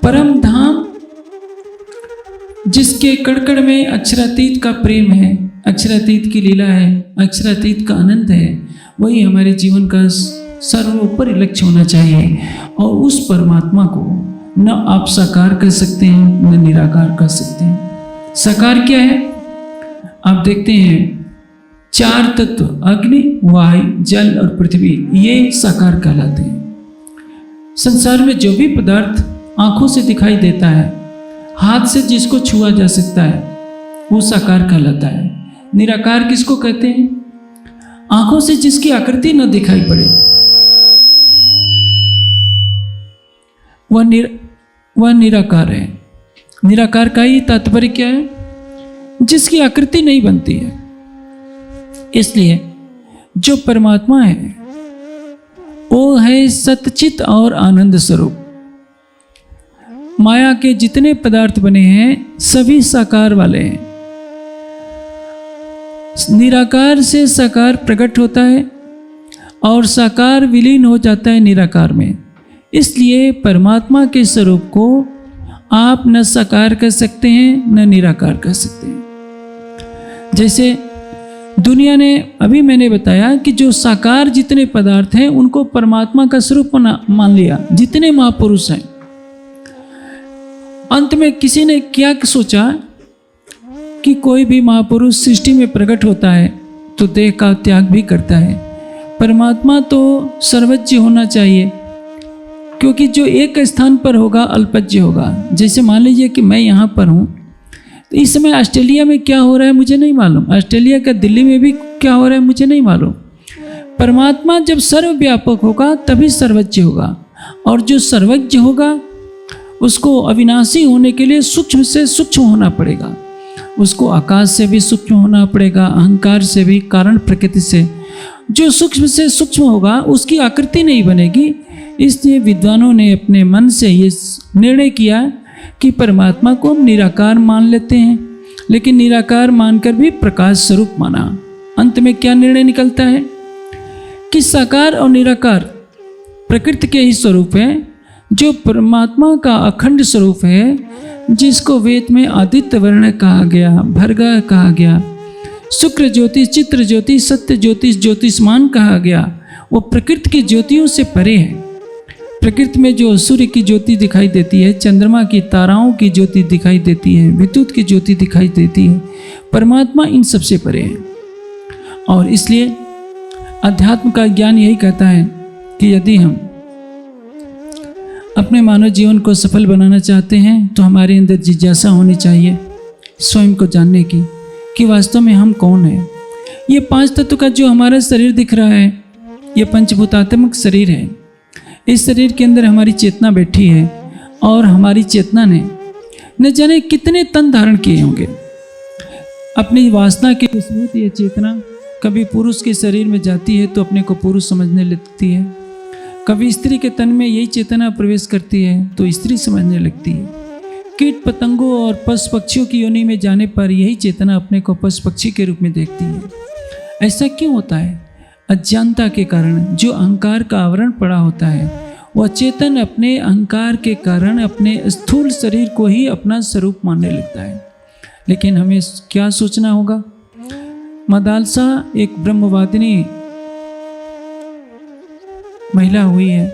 परम धाम जिसके कड़कड़ में अक्षरातीत का प्रेम है, अक्षरातीत की लीला है, अक्षरातीत का आनंद है, वही हमारे जीवन का सर्वोपरि लक्ष्य होना चाहिए। और उस परमात्मा को न आप साकार कर सकते हैं न निराकार कर सकते हैं। साकार क्या है? आप देखते हैं 4 तत्व अग्नि, वायु, जल और पृथ्वी, ये साकार कहलाते हैं। संसार में जो भी पदार्थ आंखों से दिखाई देता है, हाथ से जिसको छुआ जा सकता है, वो साकार कहलाता है। निराकार किसको कहते हैं? आंखों से जिसकी आकृति न दिखाई पड़े, वह निराकार है। निराकार का ही तात्पर्य क्या है? जिसकी आकृति नहीं बनती है। इसलिए जो परमात्मा है वो है सतचित और आनंद स्वरूप। माया के जितने पदार्थ बने हैं सभी साकार वाले हैं। निराकार से साकार प्रकट होता है और साकार विलीन हो जाता है निराकार में। इसलिए परमात्मा के स्वरूप को आप न साकार कर सकते हैं न निराकार कर सकते हैं। जैसे दुनिया ने, अभी मैंने बताया कि जो साकार जितने पदार्थ हैं उनको परमात्मा का स्वरूप मान लिया, जितने महापुरुष हैं। अंत में किसी ने क्या सोचा कि कोई भी महापुरुष सृष्टि में प्रकट होता है तो देह का त्याग भी करता है। परमात्मा तो सर्वज्ञ होना चाहिए, क्योंकि जो एक स्थान पर होगा अल्पज्ञ होगा। जैसे मान लीजिए कि मैं यहाँ पर हूँ, तो इस समय ऑस्ट्रेलिया में क्या हो रहा है मुझे नहीं मालूम, ऑस्ट्रेलिया का दिल्ली में भी क्या हो रहा है मुझे नहीं मालूम। परमात्मा जब सर्वव्यापक होगा तभी सर्वज्ञ होगा, और जो सर्वज्ञ होगा उसको अविनाशी होने के लिए सूक्ष्म से सूक्ष्म होना पड़ेगा, उसको आकाश से भी सूक्ष्म होना पड़ेगा, अहंकार से भी, कारण प्रकृति से। जो सूक्ष्म से सूक्ष्म होगा उसकी आकृति नहीं बनेगी। इसलिए विद्वानों ने अपने मन से ये निर्णय किया कि परमात्मा को हम निराकार मान लेते हैं, लेकिन निराकार मानकर भी प्रकाश स्वरूप माना। अंत में क्या निर्णय निकलता है कि साकार और निराकार प्रकृति के ही स्वरूप है। जो परमात्मा का अखंड स्वरूप है, जिसको वेद में आदित्य वर्ण कहा गया, भर्गा कहा गया, शुक्र ज्योति, चित्र ज्योति, सत्य ज्योतिष, ज्योतिष्मान कहा गया, वो प्रकृति की ज्योतियों से परे है। प्रकृति में जो सूर्य की ज्योति दिखाई देती है, चंद्रमा की, ताराओं की ज्योति दिखाई देती है, विद्युत की ज्योति दिखाई देती है, परमात्मा इन सबसे परे है। और इसलिए अध्यात्म का ज्ञान यही कहता है कि यदि हम अपने मानव जीवन को सफल बनाना चाहते हैं तो हमारे अंदर जिज्ञासा होनी चाहिए स्वयं को जानने की कि वास्तव में हम कौन हैं। ये पांच तत्व का जो हमारा शरीर दिख रहा है, ये पंचभूतात्मक शरीर है। इस शरीर के अंदर हमारी चेतना बैठी है, और हमारी चेतना ने न जाने कितने तन धारण किए होंगे। अपनी वासना के वशीभूत ये चेतना कभी पुरुष के शरीर में जाती है तो अपने को पुरुष समझने लगती है, कभी स्त्री के तन में यही चेतना प्रवेश करती है तो स्त्री समझने लगती है। कीट पतंगों और पशु पक्षियों की योनि में जाने पर यही चेतना अपने को पशु पक्षी के रूप में देखती है। ऐसा क्यों होता है? अज्ञानता के कारण जो अहंकार का आवरण पड़ा होता है, वह चेतन अपने अहंकार के कारण अपने स्थूल शरीर को ही अपना स्वरूप मानने लगता है। लेकिन हमें क्या सोचना होगा? मदालसा एक ब्रह्मवादिनी महिला हुई है,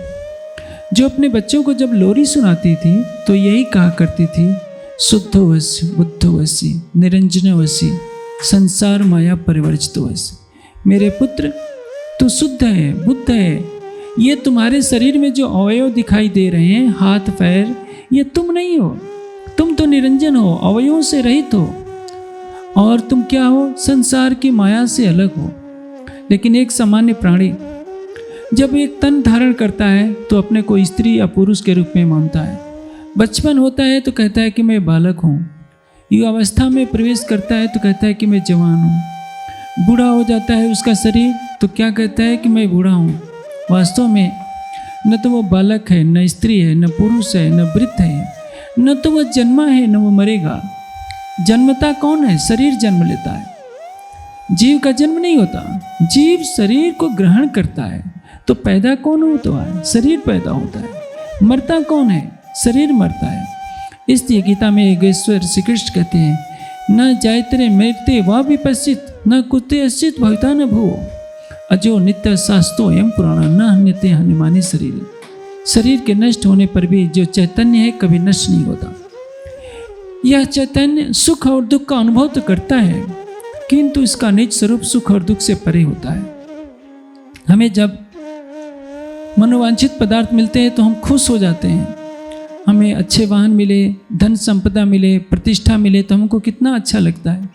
जो अपने बच्चों को जब लोरी सुनाती थी तो यही कहा करती थी, शुद्धोवसी बुद्धोवसी निरंजनोवसी संसार माया परिवर्जितोवसी। मेरे पुत्र, तू शुद्ध है, बुद्ध है। ये तुम्हारे शरीर में जो अवयव दिखाई दे रहे हैं, हाथ पैर, ये तुम नहीं हो। तुम तो निरंजन हो, अवयवों से रहित हो, और तुम क्या हो? संसार की माया से अलग हो। लेकिन एक सामान्य प्राणी जब एक तन धारण करता है तो अपने को स्त्री या पुरुष के रूप में मानता है। बचपन होता है तो कहता है कि मैं बालक हूँ, युवावस्था में प्रवेश करता है तो कहता है कि मैं जवान हूँ, बूढ़ा हो जाता है उसका शरीर तो क्या कहता है कि मैं बूढ़ा हूँ। वास्तव में न तो वो बालक है, न स्त्री है, न पुरुष है, न वृद्ध है, न तो वह जन्मा है, न वो मरेगा। जन्मता कौन है? शरीर जन्म लेता है, जीव का जन्म नहीं होता। जीव शरीर को ग्रहण करता है, तो पैदा कौन होता है? शरीर पैदा होता है। मरता कौन है? शरीर मरता है। इसलिए गीता में योगेश्वर श्री कृष्ण कहते हैं, न जायते मृत्युते वा विपश्चित न कुते अश्चित भविता न भूवो अजो नित्य शास्त्रो एवं पुराण न हन्यते हन्यमानी शरीर। शरीर के नष्ट होने पर भी जो चैतन्य है कभी नष्ट नहीं होता। यह चैतन्य सुख और दुख का अनुभव तो करता है, किंतु इसका निज स्वरूप सुख और दुख से परे होता है। हमें जब मनोवांछित पदार्थ मिलते हैं तो हम खुश हो जाते हैं। हमें अच्छे वाहन मिले, धन संपदा मिले, प्रतिष्ठा मिले तो हमको कितना अच्छा लगता है।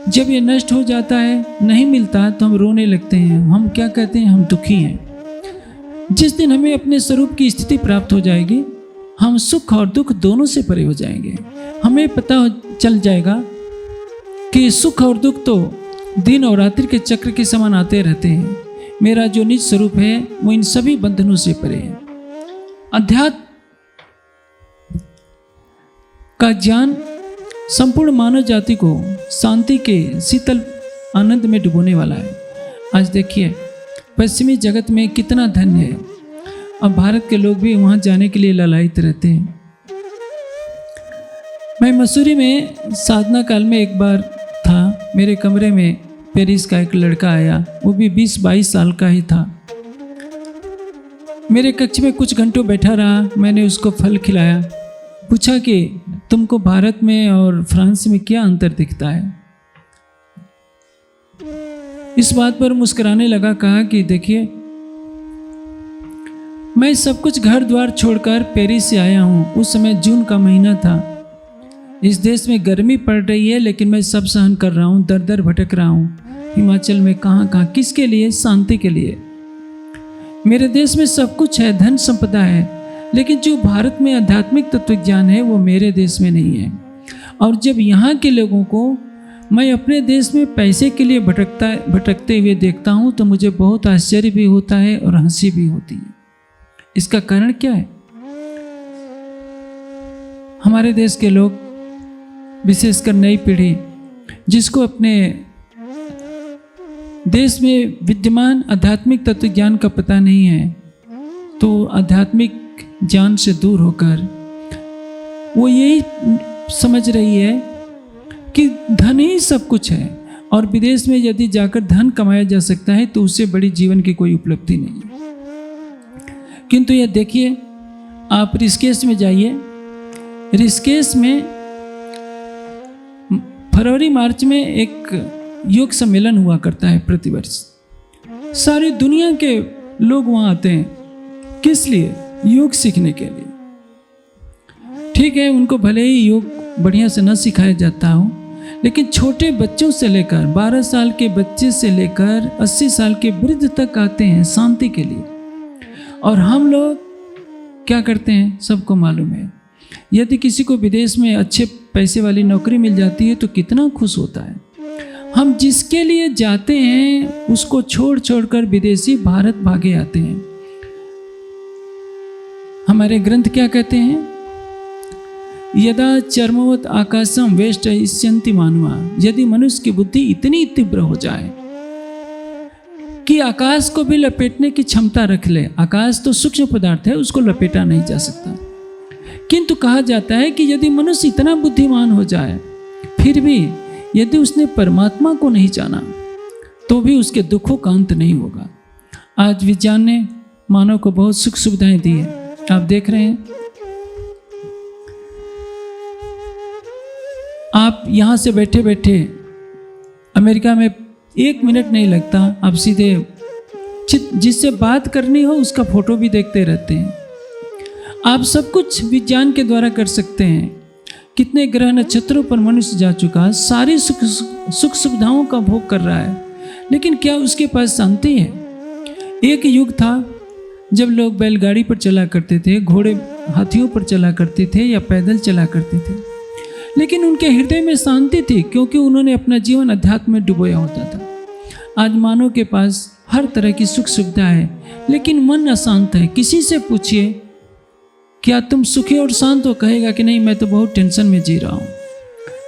जब ये नष्ट हो जाता है, नहीं मिलता, तो हम रोने लगते हैं। हम क्या कहते हैं? हम दुखी हैं। जिस दिन हमें अपने स्वरूप की स्थिति प्राप्त हो जाएगी, हम सुख और दुख दोनों से परे हो जाएंगे। हमें पता चल जाएगा कि सुख और दुख तो दिन और रात्रि के चक्र के समान आते रहते हैं। मेरा जो निज स्वरूप है वो इन सभी बंधनों से परे है। अध्यात्म का ज्ञान संपूर्ण मानव जाति को शांति के शीतल आनंद में डुबोने वाला है। आज देखिए पश्चिमी जगत में कितना धन है, अब भारत के लोग भी वहाँ जाने के लिए ललायित रहते हैं। मैं मसूरी में साधना काल में एक बार था, मेरे कमरे में पेरिस का एक लड़का आया, वो भी 20-22 साल का ही था। मेरे कक्ष में कुछ घंटों बैठा रहा। मैंने उसको फल खिलाया, पूछा कि तुमको भारत में और फ्रांस में क्या अंतर दिखता है। इस बात पर मुस्कुराने लगा, कहा कि देखिए, मैं सब कुछ घर द्वार छोड़कर पेरिस से आया हूँ। उस समय जून का महीना था। इस देश में गर्मी पड़ रही है, लेकिन मैं सब सहन कर रहा हूँ, दर दर भटक रहा हूँ। हिमाचल में कहाँ कहाँ, किसके लिए? शांति के लिए। मेरे देश में सब कुछ है, धन संपदा है, लेकिन जो भारत में आध्यात्मिक तत्व ज्ञान है वो मेरे देश में नहीं है। और जब यहाँ के लोगों को मैं अपने देश में पैसे के लिए भटकते हुए देखता हूँ तो मुझे बहुत आश्चर्य भी होता है और हंसी भी होती है। इसका कारण क्या है? हमारे देश के लोग, विशेषकर नई पीढ़ी, जिसको अपने देश में विद्यमान आध्यात्मिक तत्व ज्ञान का पता नहीं है, तो आध्यात्मिक ज्ञान से दूर होकर वो यही समझ रही है कि धन ही सब कुछ है और विदेश में यदि जाकर धन कमाया जा सकता है तो उससे बड़ी जीवन की कोई उपलब्धि नहीं है। किंतु यह देखिए, आप ऋषिकेश में जाइए। ऋषिकेश में फरवरी मार्च में एक योग सम्मेलन हुआ करता है प्रतिवर्ष। सारी दुनिया के लोग वहाँ आते हैं। किस लिए? योग सीखने के लिए। ठीक है, उनको भले ही योग बढ़िया से न सिखाया जाता हो, लेकिन छोटे बच्चों से लेकर 12 साल के बच्चे से लेकर 80 साल के वृद्ध तक आते हैं शांति के लिए। और हम लोग क्या करते हैं सबको मालूम है। यदि किसी को विदेश में अच्छे पैसे वाली नौकरी मिल जाती है तो कितना खुश होता है। हम जिसके लिए जाते हैं उसको छोड़ छोड़कर विदेशी भारत भागे आते हैं। हमारे ग्रंथ क्या कहते हैं? यदा चर्मवत आकाशम वेष्ट इष्यन्ति मानवा। यदि मनुष्य की बुद्धि इतनी तीव्र हो जाए कि आकाश को भी लपेटने की क्षमता रख ले। आकाश तो सूक्ष्म पदार्थ है, उसको लपेटा नहीं जा सकता। किंतु कहा जाता है कि यदि मनुष्य इतना बुद्धिमान हो जाए, फिर भी यदि उसने परमात्मा को नहीं जाना तो भी उसके दुखों का अंत नहीं होगा। आज विज्ञान ने मानव को बहुत सुख सुविधाएं दी है। आप देख रहे हैं, आप यहाँ से बैठे बैठे अमेरिका में 1 मिनट नहीं लगता, आप सीधे जिससे बात करनी हो उसका फोटो भी देखते रहते हैं। आप सब कुछ विज्ञान के द्वारा कर सकते हैं। कितने ग्रह नक्षत्रों पर मनुष्य जा चुका, सारी सुख सुविधाओं का भोग कर रहा है, लेकिन क्या उसके पास शांति है? एक युग था जब लोग बैलगाड़ी पर चला करते थे, घोड़े हाथियों पर चला करते थे या पैदल चला करते थे, लेकिन उनके हृदय में शांति थी क्योंकि उन्होंने अपना जीवन अध्यात्म में डुबोया होता था। आज मानव के पास हर तरह की सुख सुविधा है, लेकिन मन अशांत है। किसी से पूछिए क्या तुम सुखी और शांत हो, कहेगा कि नहीं, मैं तो बहुत टेंशन में जी रहा हूँ।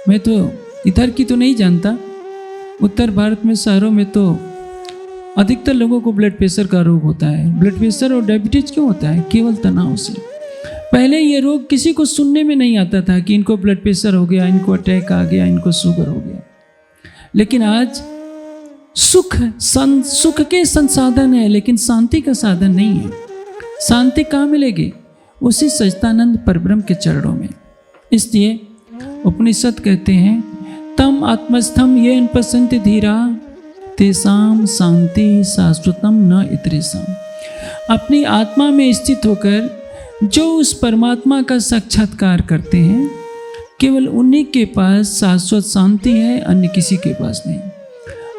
मैं तो इधर की तो नहीं जानता, उत्तर भारत में शहरों में तो अधिकतर लोगों को ब्लड प्रेशर का रोग होता है। ब्लड प्रेशर और डायबिटीज क्यों होता है? केवल तनाव से। पहले ये रोग किसी को सुनने में नहीं आता था कि इनको ब्लड प्रेशर हो गया, इनको अटैक आ गया, इनको शुगर हो गया। लेकिन आज सुख के संसाधन है, लेकिन शांति का साधन नहीं है। शांति कहाँ मिलेगी? उसी सच्चिदानंद परब्रह्म के चरणों में। इसलिए उपनिषद कहते हैं, तम आत्मस्थम ये पश्यन्ति धीरा तेषाम शांति शाश्वतम न इतरेषाम। अपनी आत्मा में स्थित होकर जो उस परमात्मा का साक्षात्कार करते हैं, केवल उन्हीं के पास शाश्वत शांति है, अन्य किसी के पास नहीं।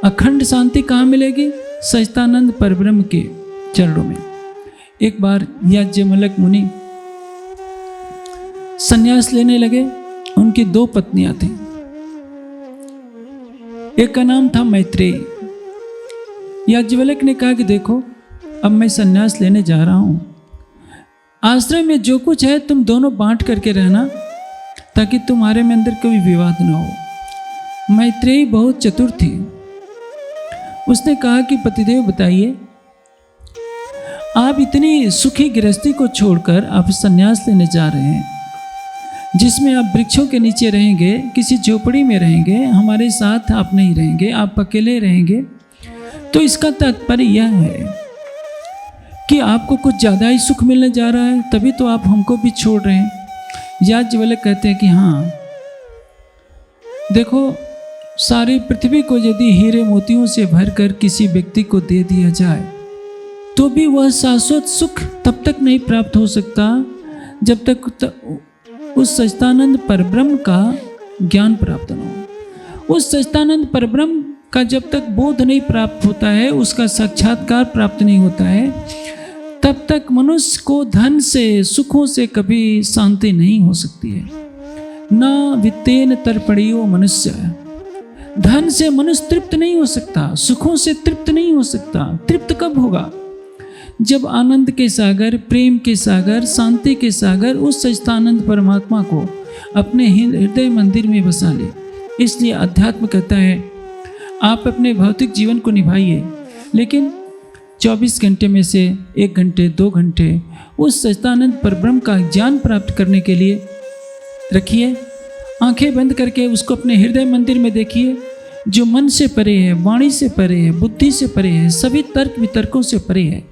अखंड शांति कहाँ मिलेगी? सच्चिदानंद परब्रह्म के चरणों में। एक बार याज्ञवल्क्य मुनि संन्यास लेने लगे। उनकी 2 पत्नियां थीं। एक का नाम था मैत्रेयी। याज्ञवल्क्य ने कहा कि देखो, अब मैं संन्यास लेने जा रहा हूं, आश्रम में जो कुछ है तुम दोनों बांट करके रहना, ताकि तुम्हारे में अंदर कोई विवाद न हो। मैत्रेयी बहुत चतुर थी। उसने कहा कि पतिदेव बताइए, आप इतनी सुखी गृहस्थी को छोड़कर आप संन्यास लेने जा रहे हैं, जिसमें आप वृक्षों के नीचे रहेंगे, किसी झोपड़ी में रहेंगे, हमारे साथ आप नहीं रहेंगे, आप अकेले रहेंगे। तो इसका तात्पर्य यह है कि आपको कुछ ज़्यादा ही सुख मिलने जा रहा है, तभी तो आप हमको भी छोड़ रहे हैं। याज्ञवल्क्य कहते हैं कि हाँ देखो, सारी पृथ्वी को यदि हीरे मोतियों से भरकर किसी व्यक्ति को दे दिया जाए तो भी वह शाश्वत सुख तब तक नहीं प्राप्त हो सकता जब तक उस सच्चिदानंद परब्रह्म का ज्ञान प्राप्त न हो। उस सच्चिदानंद परब्रह्म का जब तक बोध नहीं प्राप्त होता है, उसका साक्षात्कार प्राप्त नहीं होता है, तब तक मनुष्य को धन से, सुखों से कभी शांति नहीं हो सकती है। न वित्तेन तर्पणीयो मनुष्य, धन से मनुष्य तृप्त नहीं हो सकता, सुखों से तृप्त नहीं हो सकता। तृप्त कब होगा? जब आनंद के सागर, प्रेम के सागर, शांति के सागर उस सच्चिदानंद परमात्मा को अपने हृदय मंदिर में बसा ले। इसलिए अध्यात्म कहता है आप अपने भौतिक जीवन को निभाइए, लेकिन 24 घंटे में से 1 घंटे 2 घंटे उस सच्चिदानंद परब्रह्म का ज्ञान प्राप्त करने के लिए रखिए। आंखें बंद करके उसको अपने हृदय मंदिर में देखिए, जो मन से परे है, वाणी से परे है, बुद्धि से परे है, सभी तर्क वितर्कों से परे है।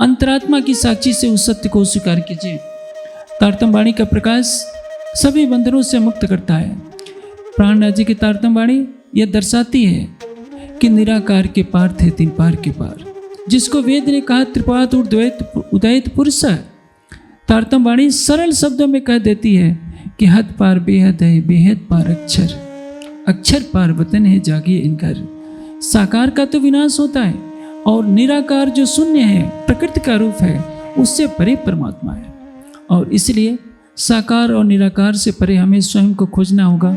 अंतरात्मा की साक्षी से उस सत्य को स्वीकार कीजिए। तारतम्य वाणी का प्रकाश सभी बंधनों से मुक्त करता है। प्राणनाथ जी की तारतम्य वाणी यह दर्शाती है कि निराकार के पार थे तीन पार के पार, जिसको वेद ने कहा त्रिपाद उदयित पुरुष। तारतम्य वाणी सरल शब्दों में कह देती है कि हद पार बेहद है, बेहद पार अक्षर, अक्षर पार वतन है जागिए इनकर। साकार का तो विनाश होता है और निराकार जो शून्य है, प्रकृति का रूप है, उससे परे परमात्मा है। और इसलिए साकार और निराकार से परे हमें स्वयं को खोजना होगा।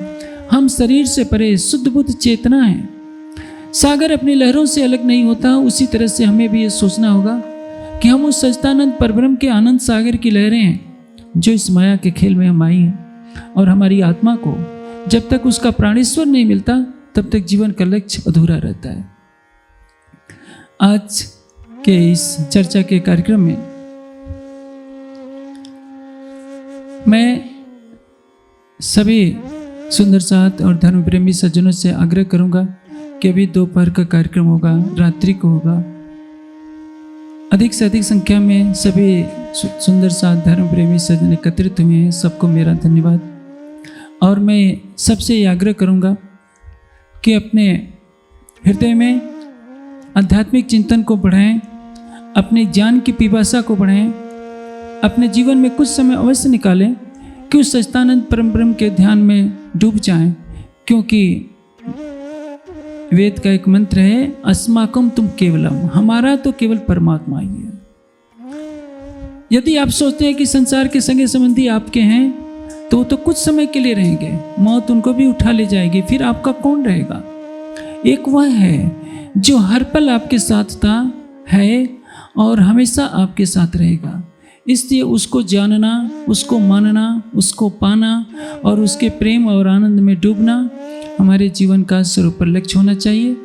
हम शरीर से परे शुद्ध बुद्ध चेतना है। सागर अपनी लहरों से अलग नहीं होता, उसी तरह से हमें भी ये सोचना होगा कि हम उस सच्चिदानंद परब्रह्म के आनंद सागर की लहरें हैं, जो इस माया के खेल में हम आई हैं। और हमारी आत्मा को जब तक उसका प्राणेश्वर नहीं मिलता, तब तक जीवन का लक्ष्य अधूरा रहता है। आज के इस चर्चा के कार्यक्रम में मैं सभी सुंदर साथ और धर्म प्रेमी सज्जनों से आग्रह करूंगा कि अभी दोपहर का कार्यक्रम होगा, रात्रि को होगा। अधिक से अधिक संख्या में सभी सुंदर साथ धर्म प्रेमी सज्जन एकत्रित हुए हैं। सबको मेरा धन्यवाद। और मैं सबसे ये आग्रह करूंगा कि अपने हृदय में आध्यात्मिक चिंतन को बढ़ाएं, अपने ज्ञान की पिपासा को बढ़ाएं, अपने जीवन में कुछ समय अवश्य निकालें कि उस सच्चिदानंद परम ब्रह्म के ध्यान में डूब जाएं। क्योंकि वेद का एक मंत्र है, अस्माकम तुम केवलम, हमारा तो केवल परमात्मा ही है। यदि आप सोचते हैं कि संसार के संगे संबंधी आपके हैं, तो वो तो कुछ समय के लिए रहेंगे, मौत उनको भी उठा ले जाएगी, फिर आपका कौन रहेगा? एक वह है जो हर पल आपके साथ था, है और हमेशा आपके साथ रहेगा। इसलिए उसको जानना, उसको मानना, उसको पाना और उसके प्रेम और आनंद में डूबना हमारे जीवन का सर्वोपरि लक्ष्य होना चाहिए।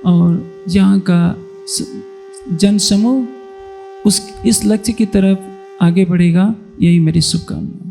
और यहाँ का जन समूह इस लक्ष्य की तरफ आगे बढ़ेगा, यही मेरी शुभकामना।